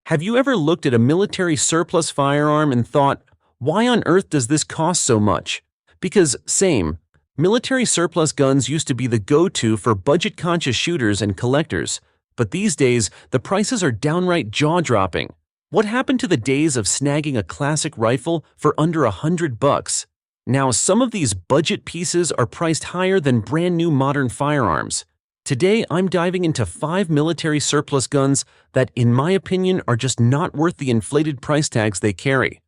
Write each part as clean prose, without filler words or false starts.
Have you ever looked at a military surplus firearm and thought, why on earth does this cost so much? Because, same, military surplus guns used to be the go-to for budget-conscious shooters and collectors, but these days, the prices are downright jaw-dropping. What happened to the days of snagging a classic rifle for under $100? Now, some of these budget pieces are priced higher than brand-new modern firearms. Today, I'm diving into 5 military surplus guns that, in my opinion, are just not worth the inflated price tags they carry.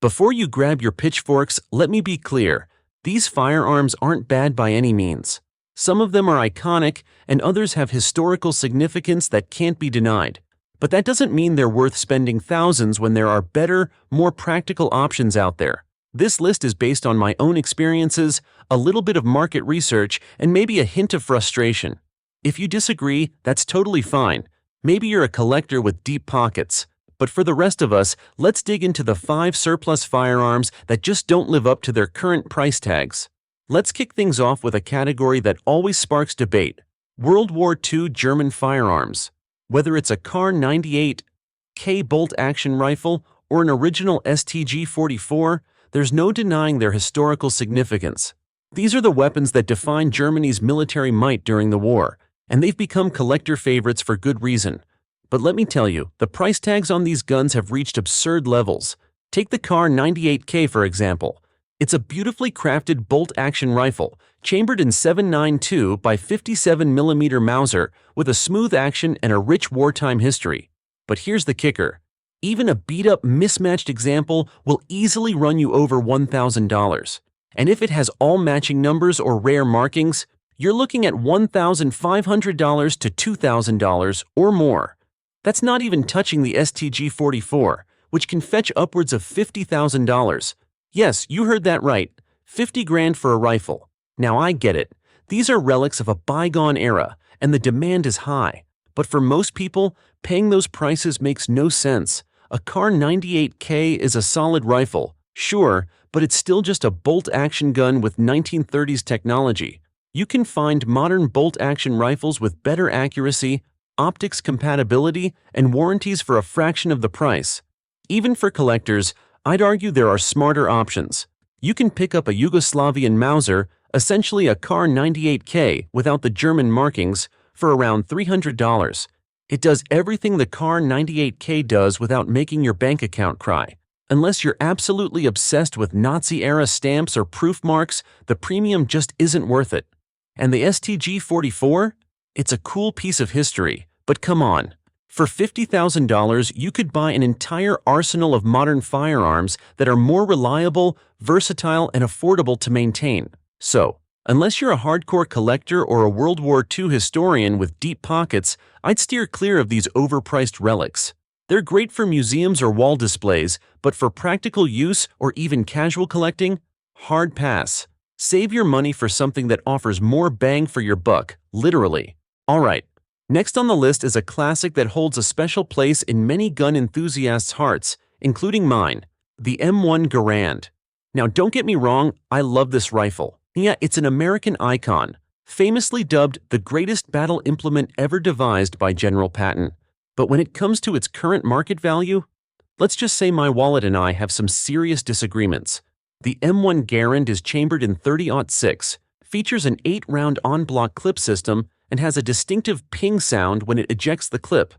Before you grab your pitchforks, let me be clear. These firearms aren't bad by any means. Some of them are iconic, and others have historical significance that can't be denied. But that doesn't mean they're worth spending thousands when there are better, more practical options out there. This list is based on my own experiences, a little bit of market research, and maybe a hint of frustration. If you disagree, that's totally fine. Maybe you're a collector with deep pockets. But for the rest of us, let's dig into the 5 surplus firearms that just don't live up to their current price tags. Let's kick things off with a category that always sparks debate: World War II German firearms. Whether it's a Kar 98K bolt-action rifle or an original STG-44, there's no denying their historical significance. These are the weapons that defined Germany's military might during the war, and they've become collector favorites for good reason. But let me tell you, the price tags on these guns have reached absurd levels. Take the Kar 98K for example. It's a beautifully crafted bolt-action rifle, chambered in 7.92 by 57mm Mauser, with a smooth action and a rich wartime history. But here's the kicker. Even a beat-up, mismatched example will easily run you over $1,000. And if it has all matching numbers or rare markings, you're looking at $1,500 to $2,000 or more. That's not even touching the STG-44, which can fetch upwards of $50,000. Yes, you heard that right, 50 grand for a rifle. Now I get it. These are relics of a bygone era, and the demand is high. But for most people, paying those prices makes no sense. A Kar 98K is a solid rifle, sure, but it's still just a bolt-action gun with 1930s technology. You can find modern bolt-action rifles with better accuracy, optics compatibility, and warranties for a fraction of the price. Even for collectors, I'd argue there are smarter options. You can pick up a Yugoslavian Mauser, essentially a Kar 98K without the German markings, for around $300. It does everything the Kar 98K does without making your bank account cry. Unless you're absolutely obsessed with Nazi-era stamps or proof marks, the premium just isn't worth it. And the STG-44? It's a cool piece of history, but come on. For $50,000, you could buy an entire arsenal of modern firearms that are more reliable, versatile, and affordable to maintain. So, unless you're a hardcore collector or a World War II historian with deep pockets, I'd steer clear of these overpriced relics. They're great for museums or wall displays, but for practical use or even casual collecting, hard pass. Save your money for something that offers more bang for your buck, literally. Alright, next on the list is a classic that holds a special place in many gun enthusiasts' hearts, including mine, the M1 Garand. Now don't get me wrong, I love this rifle. Yeah, it's an American icon, famously dubbed the greatest battle implement ever devised by General Patton. But when it comes to its current market value, let's just say my wallet and I have some serious disagreements. The M1 Garand is chambered in .30-06, features an 8-round on-block clip system, and has a distinctive ping sound when it ejects the clip.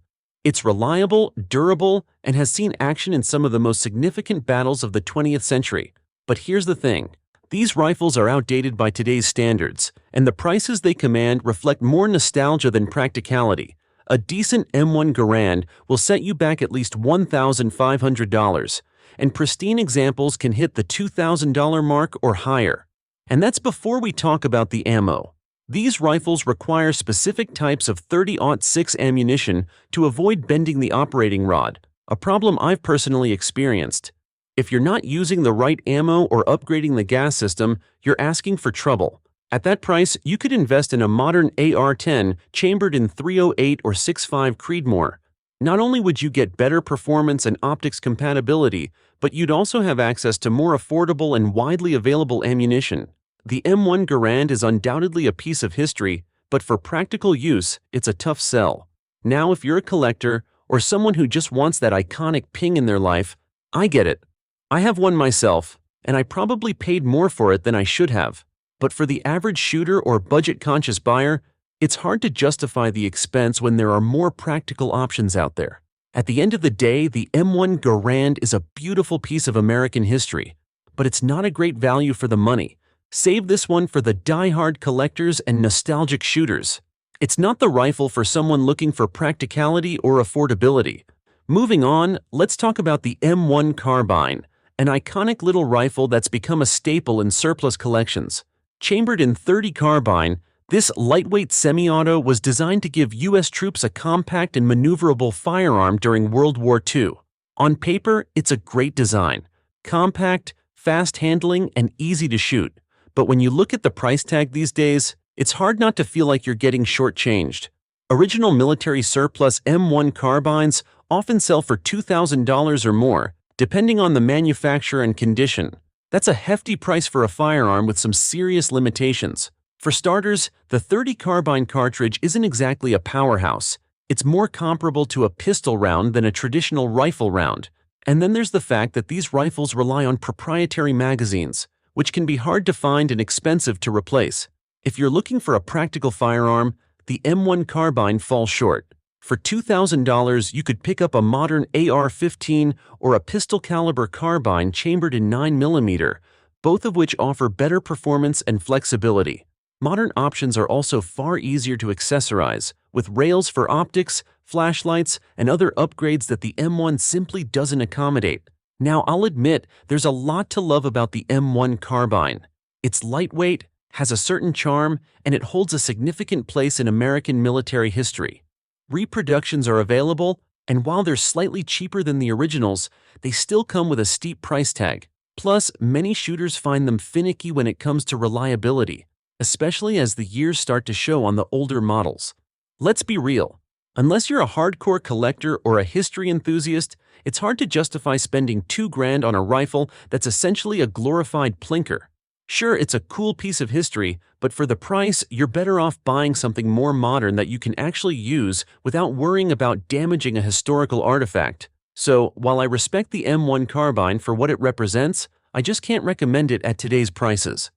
It's reliable, durable, and has seen action in some of the most significant battles of the 20th century. But here's the thing. These rifles are outdated by today's standards, and the prices they command reflect more nostalgia than practicality. A decent M1 Garand will set you back at least $1,500, and pristine examples can hit the $2,000 mark or higher. And that's before we talk about the ammo. These rifles require specific types of .30-06 ammunition to avoid bending the operating rod, a problem I've personally experienced. If you're not using the right ammo or upgrading the gas system, you're asking for trouble. At that price, you could invest in a modern AR-10 chambered in .308 or .65 Creedmoor. Not only would you get better performance and optics compatibility, but you'd also have access to more affordable and widely available ammunition. The M1 Garand is undoubtedly a piece of history, but for practical use, it's a tough sell. Now, if you're a collector, or someone who just wants that iconic ping in their life, I get it. I have one myself, and I probably paid more for it than I should have. But for the average shooter or budget-conscious buyer, it's hard to justify the expense when there are more practical options out there. At the end of the day, the M1 Garand is a beautiful piece of American history, but it's not a great value for the money. Save this one for the die-hard collectors and nostalgic shooters. It's not the rifle for someone looking for practicality or affordability. Moving on, let's talk about the M1 Carbine, an iconic little rifle that's become a staple in surplus collections. Chambered in .30 carbine, this lightweight semi-auto was designed to give U.S. troops a compact and maneuverable firearm during World War II. On paper, it's a great design. Compact, fast handling, and easy to shoot. But when you look at the price tag these days, it's hard not to feel like you're getting shortchanged. Original military surplus M1 carbines often sell for $2,000 or more, depending on the manufacturer and condition. That's a hefty price for a firearm with some serious limitations. For starters, the .30 carbine cartridge isn't exactly a powerhouse. It's more comparable to a pistol round than a traditional rifle round. And then there's the fact that these rifles rely on proprietary magazines, which can be hard to find and expensive to replace. If you're looking for a practical firearm, the M1 Carbine falls short. For $2,000, you could pick up a modern AR-15 or a pistol-caliber carbine chambered in 9mm, both of which offer better performance and flexibility. Modern options are also far easier to accessorize, with rails for optics, flashlights, and other upgrades that the M1 simply doesn't accommodate. Now, I'll admit, there's a lot to love about the M1 Carbine. It's lightweight, has a certain charm, and it holds a significant place in American military history. Reproductions are available, and while they're slightly cheaper than the originals, they still come with a steep price tag. Plus, many shooters find them finicky when it comes to reliability, especially as the years start to show on the older models. Let's be real. Unless you're a hardcore collector or a history enthusiast, it's hard to justify spending $2,000 on a rifle that's essentially a glorified plinker. Sure, it's a cool piece of history, but for the price, you're better off buying something more modern that you can actually use without worrying about damaging a historical artifact. So, while I respect the M1 Carbine for what it represents, I just can't recommend it at today's prices.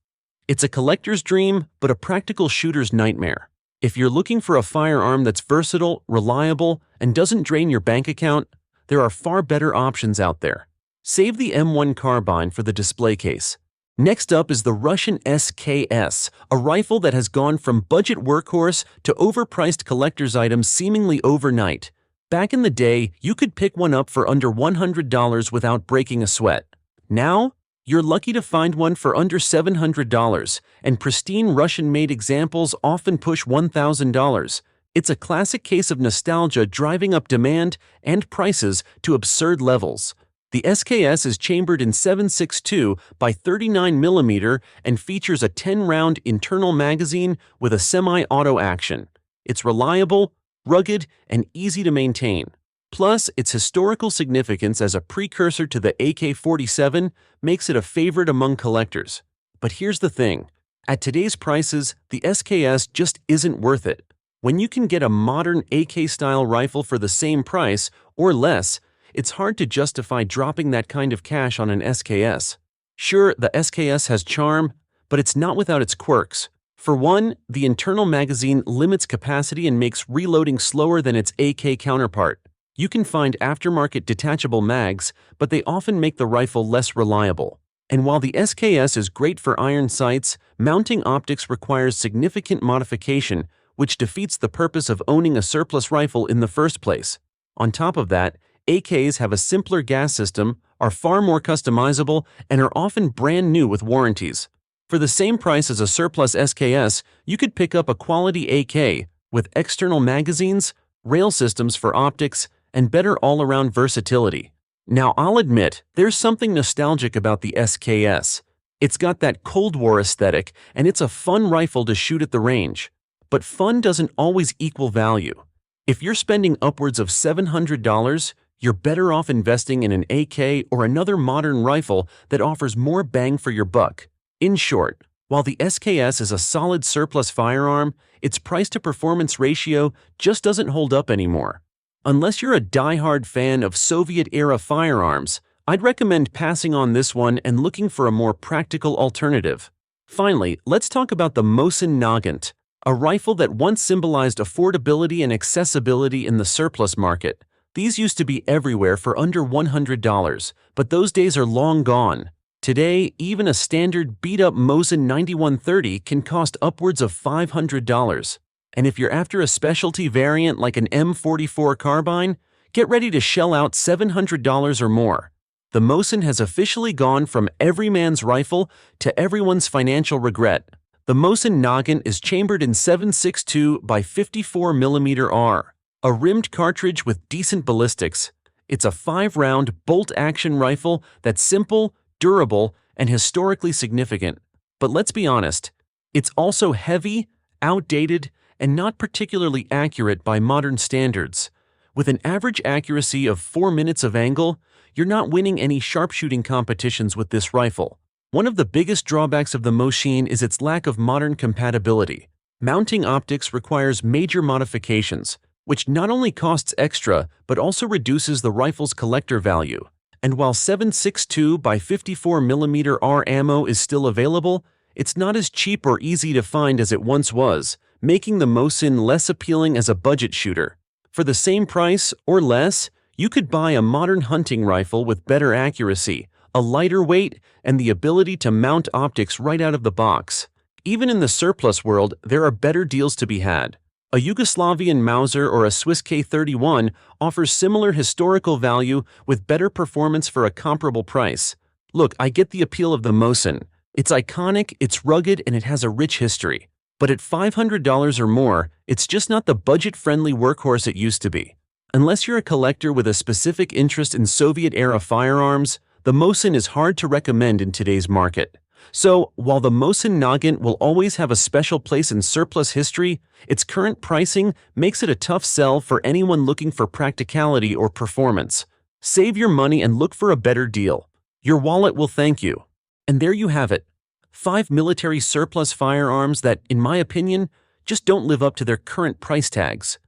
It's a collector's dream, but a practical shooter's nightmare. If you're looking for a firearm that's versatile, reliable, and doesn't drain your bank account, there are far better options out there. Save the M1 Carbine for the display case. Next up is the Russian SKS, a rifle that has gone from budget workhorse to overpriced collector's items seemingly overnight. Back in the day, you could pick one up for under $100 without breaking a sweat. Now, you're lucky to find one for under $700, and pristine Russian-made examples often push $1,000. It's a classic case of nostalgia driving up demand and prices to absurd levels. The SKS is chambered in 7.62 by 39mm and features a 10-round internal magazine with a semi-auto action. It's reliable, rugged, and easy to maintain. Plus, its historical significance as a precursor to the AK-47 makes it a favorite among collectors. But here's the thing. At today's prices, the SKS just isn't worth it. When you can get a modern AK-style rifle for the same price, or less, it's hard to justify dropping that kind of cash on an SKS. Sure, the SKS has charm, but it's not without its quirks. For one, the internal magazine limits capacity and makes reloading slower than its AK counterpart. You can find aftermarket detachable mags, but they often make the rifle less reliable. And while the SKS is great for iron sights, mounting optics requires significant modification, which defeats the purpose of owning a surplus rifle in the first place. On top of that, AKs have a simpler gas system, are far more customizable, and are often brand new with warranties. For the same price as a surplus SKS, you could pick up a quality AK with external magazines, rail systems for optics, and better all-around versatility. Now, I'll admit, there's something nostalgic about the SKS. It's got that Cold War aesthetic, and it's a fun rifle to shoot at the range. But fun doesn't always equal value. If you're spending upwards of $700, you're better off investing in an AK or another modern rifle that offers more bang for your buck. In short, while the SKS is a solid surplus firearm, its price-to-performance ratio just doesn't hold up anymore. Unless you're a die-hard fan of Soviet-era firearms, I'd recommend passing on this one and looking for a more practical alternative. Finally, let's talk about the Mosen Noggin, a rifle that once symbolized affordability and accessibility in the surplus market. These used to be everywhere for under $100, but those days are long gone. Today, even a standard beat-up Mosen 9130 can cost upwards of $500. And if you're after a specialty variant like an M44 Carbine, get ready to shell out $700 or more. The Mosen has officially gone from every man's rifle to everyone's financial regret. The Mosen Noggin is chambered in 7.62 by 54mm R, a rimmed cartridge with decent ballistics. It's a 5-round bolt-action rifle that's simple, durable, and historically significant. But let's be honest, it's also heavy, outdated, and not particularly accurate by modern standards. With an average accuracy of 4 minutes of angle, you're not winning any sharpshooting competitions with this rifle. One of the biggest drawbacks of the Mosen is its lack of modern compatibility. Mounting optics requires major modifications, which not only costs extra but also reduces the rifle's collector value. And while 7.62 by 54mm R ammo is still available, it's not as cheap or easy to find as it once was, making the Mosen less appealing as a budget shooter. For the same price, or less, you could buy a modern hunting rifle with better accuracy, a lighter weight, and the ability to mount optics right out of the box. Even in the surplus world, there are better deals to be had. A Yugoslavian Mauser or a Swiss K31 offers similar historical value with better performance for a comparable price. Look, I get the appeal of the Mosen. It's iconic, it's rugged, and it has a rich history. But at $500 or more, it's just not the budget-friendly workhorse it used to be. Unless you're a collector with a specific interest in Soviet-era firearms, the Mosen is hard to recommend in today's market. So, while the Mosen Noggin will always have a special place in surplus history, its current pricing makes it a tough sell for anyone looking for practicality or performance. Save your money and look for a better deal. Your wallet will thank you. And there you have it. 5 military surplus firearms that, in my opinion, just don't live up to their current price tags.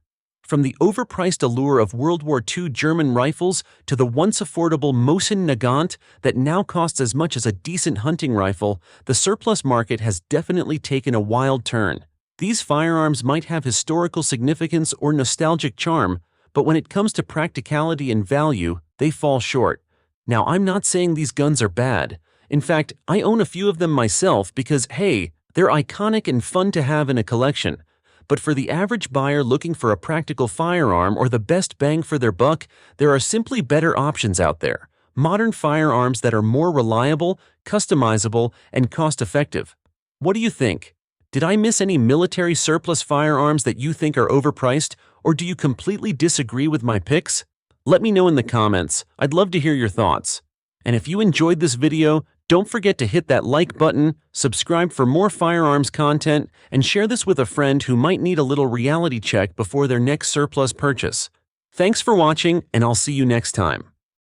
From the overpriced allure of World War II German rifles to the once affordable Mosen Noggin that now costs as much as a decent hunting rifle, the surplus market has definitely taken a wild turn. These firearms might have historical significance or nostalgic charm, but when it comes to practicality and value, they fall short. Now, I'm not saying these guns are bad. In fact, I own a few of them myself because, hey, they're iconic and fun to have in a collection. But for the average buyer looking for a practical firearm or the best bang for their buck, there are simply better options out there. Modern firearms that are more reliable, customizable, and cost-effective. What do you think? Did I miss any military surplus firearms that you think are overpriced, or do you completely disagree with my picks? Let me know in the comments. I'd love to hear your thoughts. And if you enjoyed this video, don't forget to hit that like button, subscribe for more firearms content, and share this with a friend who might need a little reality check before their next surplus purchase. Thanks for watching, and I'll see you next time.